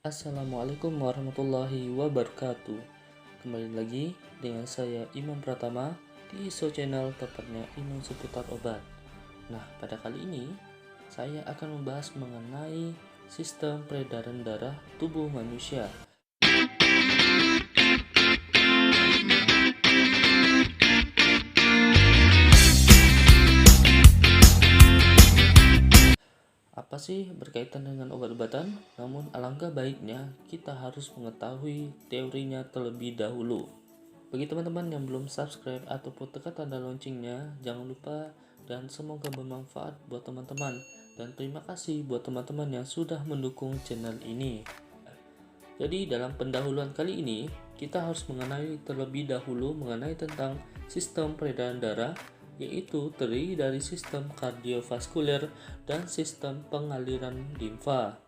Assalamualaikum warahmatullahi wabarakatuh. Kembali lagi dengan saya Imam Pratama di channel tepatnya Imam seputar obat. Nah, pada kali ini saya akan membahas mengenai sistem peredaran darah tubuh manusia. Apa sih berkaitan dengan obat-obatan? Namun alangkah baiknya kita harus mengetahui teorinya terlebih dahulu. Bagi teman-teman yang belum subscribe ataupun tekan tanda loncengnya, jangan lupa dan semoga bermanfaat buat teman-teman. Dan terima kasih buat teman-teman yang sudah mendukung channel ini. Jadi dalam pendahuluan kali ini, kita harus mengenai terlebih dahulu mengenai tentang sistem peredaran darah, yaitu terdiri dari sistem kardiovaskuler dan sistem pengaliran limfa.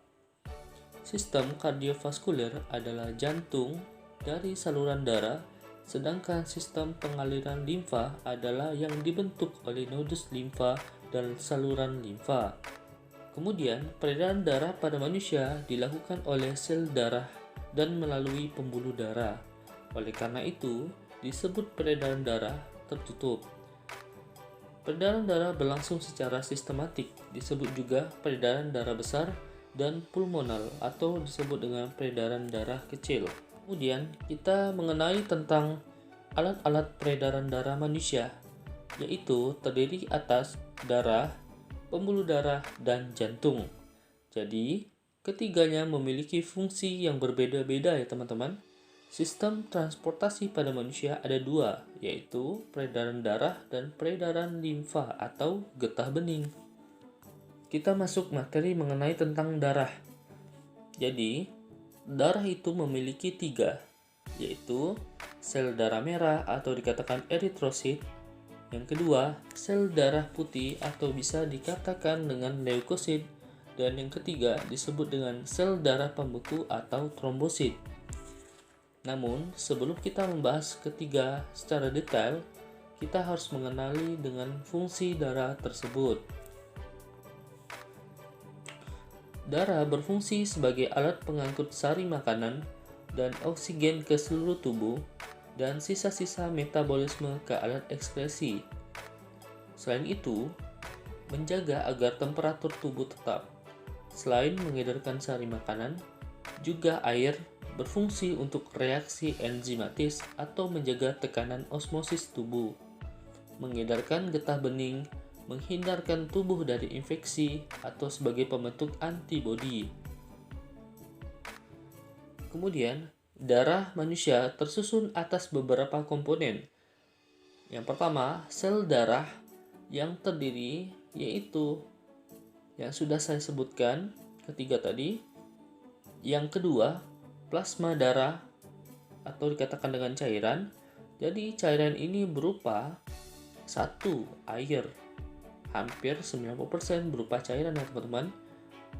Sistem kardiovaskuler adalah jantung dari saluran darah, sedangkan sistem pengaliran limfa adalah yang dibentuk oleh nodus limfa dan saluran limfa. Kemudian, peredaran darah pada manusia dilakukan oleh sel darah dan melalui pembuluh darah. Oleh karena itu, disebut peredaran darah tertutup. Peredaran darah berlangsung secara sistematik, disebut juga peredaran darah besar dan pulmonal atau disebut dengan peredaran darah kecil. Kemudian kita mengenai tentang alat-alat peredaran darah manusia, yaitu terdiri atas darah, pembuluh darah, dan jantung. Jadi, ketiganya memiliki fungsi yang berbeda-beda ya teman-teman. Sistem transportasi pada manusia ada dua, yaitu peredaran darah dan peredaran limfa atau getah bening. Kita masuk materi mengenai tentang darah. Jadi, darah itu memiliki tiga, yaitu sel darah merah atau dikatakan eritrosit. Yang kedua, sel darah putih atau bisa dikatakan dengan leukosit. Dan yang ketiga disebut dengan sel darah pembeku atau trombosit. Namun, sebelum kita membahas ketiga secara detail, kita harus mengenali dengan fungsi darah tersebut. Darah berfungsi sebagai alat pengangkut sari makanan dan oksigen ke seluruh tubuh dan sisa-sisa metabolisme ke alat ekskresi. Selain itu, menjaga agar temperatur tubuh tetap. Selain mengedarkan sari makanan, juga air berfungsi untuk reaksi enzimatis atau menjaga tekanan osmosis tubuh, mengedarkan getah bening, menghindarkan tubuh dari infeksi atau sebagai pembentuk antibodi. Kemudian, darah manusia tersusun atas beberapa komponen. Yang pertama, sel darah yang terdiri yaitu yang sudah saya sebutkan ketiga tadi. Yang kedua, plasma darah atau dikatakan dengan cairan. Jadi cairan ini berupa satu, air. Hampir 90% berupa cairan ya teman-teman.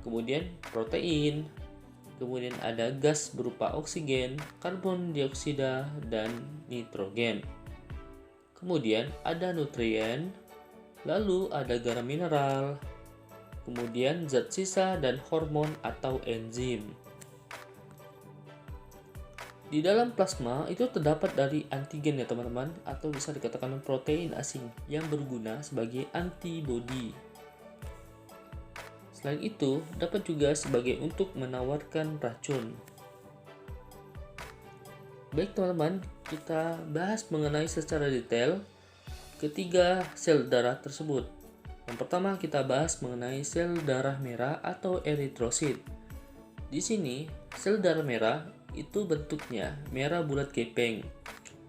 Kemudian protein. Kemudian ada gas berupa oksigen, karbon dioksida, dan nitrogen. Kemudian ada nutrien, lalu ada garam mineral, kemudian zat sisa dan hormon atau enzim. Di dalam plasma itu terdapat dari antigen ya teman-teman, atau bisa dikatakan protein asing yang berguna sebagai antibodi. Selain itu, dapat juga sebagai untuk menawarkan racun. Baik teman-teman, kita bahas mengenai secara detail ketiga sel darah tersebut. Yang pertama kita bahas mengenai sel darah merah atau eritrosit. Di sini, sel darah merah itu bentuknya merah bulat gepeng.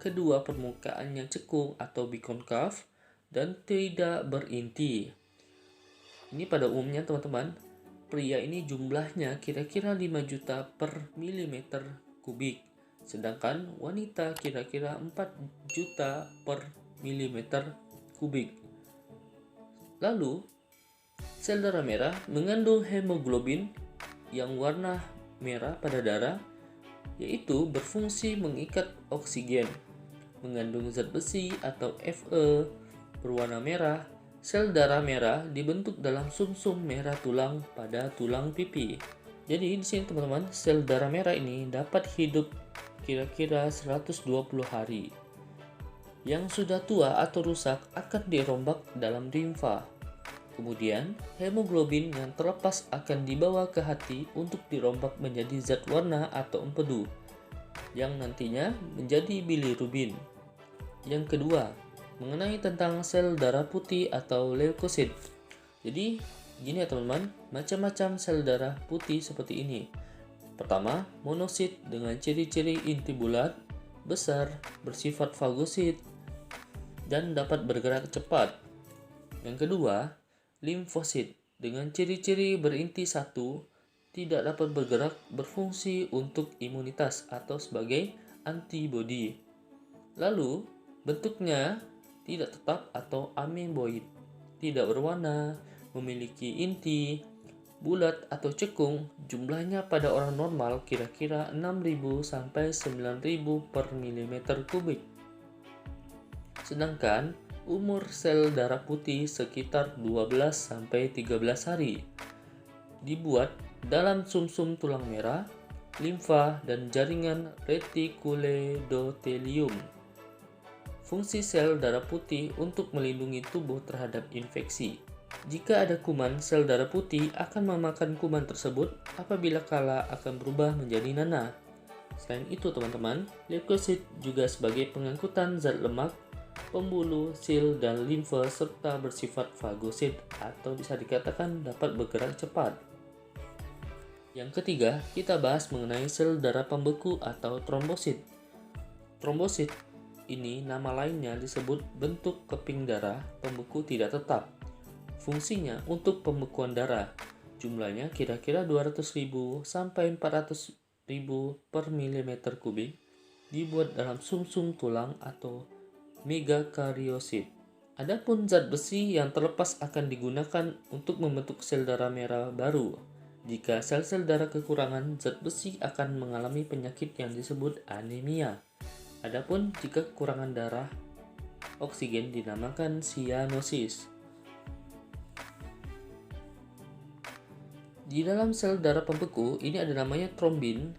Kedua permukaannya cekung atau bikonkav dan tidak berinti. Ini pada umumnya teman-teman, pria ini jumlahnya kira-kira 5 juta per milimeter kubik. Sedangkan wanita kira-kira 4 juta per milimeter kubik. Lalu, sel darah merah mengandung hemoglobin yang warna merah pada darah, yaitu berfungsi mengikat oksigen, mengandung zat besi atau Fe berwarna merah. Sel darah merah dibentuk dalam sumsum merah tulang pada tulang pipi. Jadi di sini teman-teman, sel darah merah ini dapat hidup kira-kira 120 hari. Yang sudah tua atau rusak akan dirombak dalam limfa. Kemudian, hemoglobin yang terlepas akan dibawa ke hati untuk dirombak menjadi zat warna atau empedu, yang nantinya menjadi bilirubin. Yang kedua, mengenai tentang sel darah putih atau leukosit. Jadi, gini ya teman-teman, macam-macam sel darah putih seperti ini. Pertama, monosit dengan ciri-ciri inti bulat, besar, bersifat fagosit, dan dapat bergerak cepat. Yang kedua, limfosit dengan ciri-ciri berinti satu, tidak dapat bergerak, berfungsi untuk imunitas atau sebagai antibodi. Lalu, bentuknya tidak tetap atau ameboid, tidak berwarna, memiliki inti, bulat atau cekung, jumlahnya pada orang normal kira-kira 6.000 sampai 9.000 per milimeter kubik. Sedangkan umur sel darah putih sekitar 12 sampai 13 hari. Dibuat dalam sumsum tulang merah, limfa, dan jaringan retikuledotelium. Fungsi sel darah putih untuk melindungi tubuh terhadap infeksi. Jika ada kuman, sel darah putih akan memakan kuman tersebut apabila kala akan berubah menjadi nanah. Selain itu teman-teman, leukosit juga sebagai pengangkutan zat lemak, pembuluh, sil, dan limfa serta bersifat fagosit atau bisa dikatakan dapat bergerak cepat. Yang ketiga, kita bahas mengenai sel darah pembeku atau trombosit. Trombosit ini nama lainnya disebut bentuk keping darah pembeku tidak tetap. Fungsinya untuk pembekuan darah. Jumlahnya kira-kira 200.000 sampai 400.000 per milimeter kubik. Dibuat dalam sumsum tulang atau megakariosit. Adapun zat besi yang terlepas akan digunakan untuk membentuk sel darah merah baru. Jika sel-sel darah kekurangan zat besi akan mengalami penyakit yang disebut anemia. Adapun jika kekurangan darah, oksigen dinamakan sianosis. Di dalam sel darah pembeku ini ada namanya trombin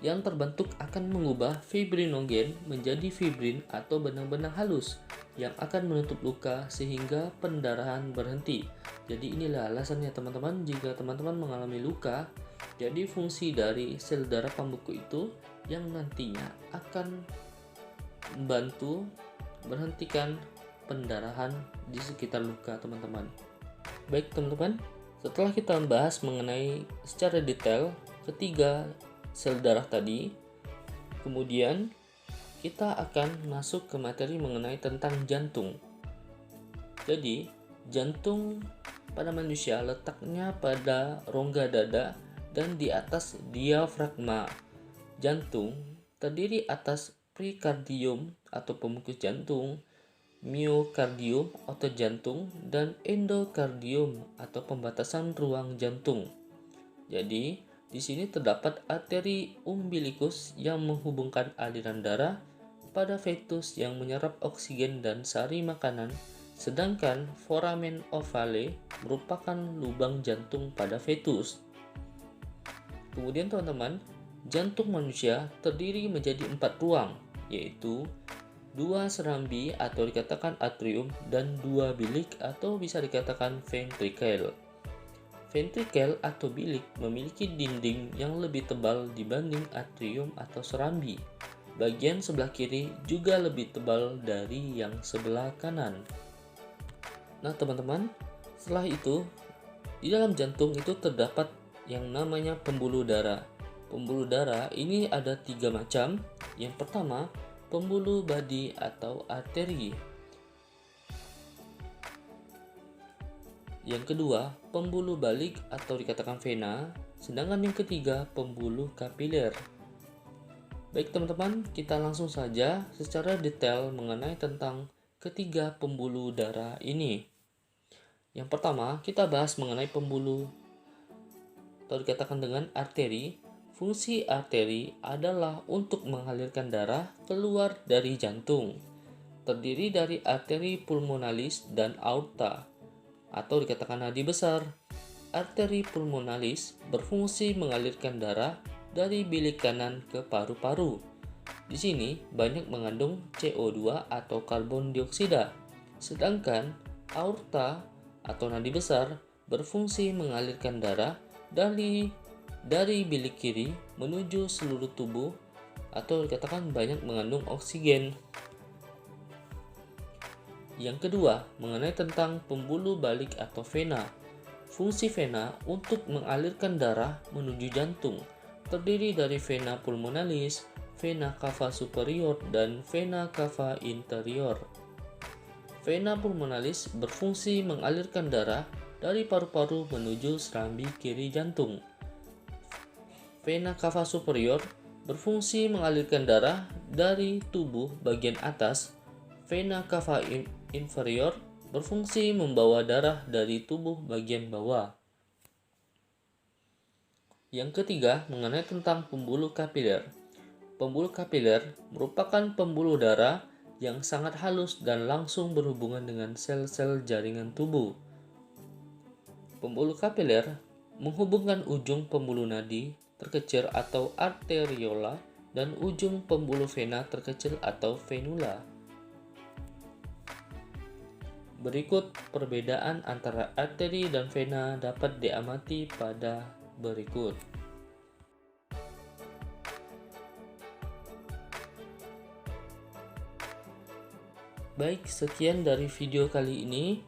yang terbentuk akan mengubah fibrinogen menjadi fibrin atau benang-benang halus yang akan menutup luka sehingga pendarahan berhenti. Jadi inilah alasannya teman-teman, jika teman-teman mengalami luka, jadi fungsi dari sel darah pembeku itu yang nantinya akan membantu berhentikan pendarahan di sekitar luka teman-teman. Baik teman-teman, setelah kita membahas mengenai secara detail ketiga sel darah tadi, kemudian kita akan masuk ke materi mengenai tentang jantung. Jadi, jantung pada manusia letaknya pada rongga dada dan di atas diafragma. Jantung terdiri atas perikardium atau pembungkus jantung, miokardium otot jantung, dan endokardium atau pembatasan ruang jantung. Jadi, di sini terdapat arteri umbilikus yang menghubungkan aliran darah pada fetus yang menyerap oksigen dan sari makanan, sedangkan foramen ovale merupakan lubang jantung pada fetus. Kemudian teman-teman, jantung manusia terdiri menjadi 4 ruang, yaitu 2 serambi atau dikatakan atrium dan 2 bilik atau bisa dikatakan ventricle. Ventrikel atau bilik memiliki dinding yang lebih tebal dibanding atrium atau serambi. Bagian sebelah kiri juga lebih tebal dari yang sebelah kanan. Nah teman-teman, setelah itu di dalam jantung itu terdapat yang namanya pembuluh darah. Pembuluh darah ini ada 3 macam. Yang pertama, pembuluh badi atau arteri. Yang kedua, pembuluh balik atau dikatakan vena, sedangkan yang ketiga, pembuluh kapiler. Baik teman-teman, kita langsung saja secara detail mengenai tentang ketiga pembuluh darah ini. Yang pertama, kita bahas mengenai pembuluh atau dikatakan dengan arteri. Fungsi arteri adalah untuk mengalirkan darah keluar dari jantung. Terdiri dari arteri pulmonalis dan aorta, atau dikatakan nadi besar. arteri pulmonalis berfungsi mengalirkan darah dari bilik kanan ke paru-paru. Di sini banyak mengandung CO2 atau karbon dioksida. Sedangkan aorta atau nadi besar berfungsi mengalirkan darah dari bilik kiri menuju seluruh tubuh atau dikatakan banyak mengandung oksigen. Yang kedua, mengenai tentang pembuluh balik atau vena. Fungsi vena untuk mengalirkan darah menuju jantung terdiri dari vena pulmonalis, vena cava superior, dan vena cava interior. Vena pulmonalis berfungsi mengalirkan darah dari paru-paru menuju serambi kiri jantung. Vena cava superior berfungsi mengalirkan darah dari tubuh bagian atas. Vena cava inferior berfungsi membawa darah dari tubuh bagian bawah. Yang ketiga, mengenai tentang pembuluh kapiler. Pembuluh kapiler merupakan pembuluh darah yang sangat halus dan langsung berhubungan dengan sel-sel jaringan tubuh. Pembuluh kapiler menghubungkan ujung pembuluh nadi terkecil atau arteriola dan ujung pembuluh vena terkecil atau venula. Berikut perbedaan antara arteri dan vena dapat diamati pada berikut. Baik, sekian dari video kali ini,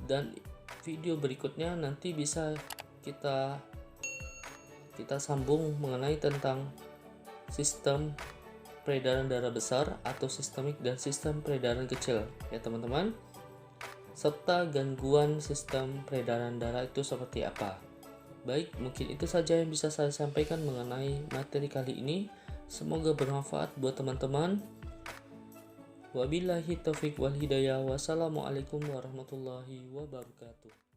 dan video berikutnya nanti bisa kita sambung mengenai tentang sistem peredaran darah besar atau sistemik dan sistem peredaran kecil ya teman-teman, serta gangguan sistem peredaran darah itu seperti apa. Baik, mungkin itu saja yang bisa saya sampaikan mengenai materi kali ini. Semoga bermanfaat buat teman-teman. Wabillahi taufiq wal hidayah. Wassalamualaikum warahmatullahi wabarakatuh.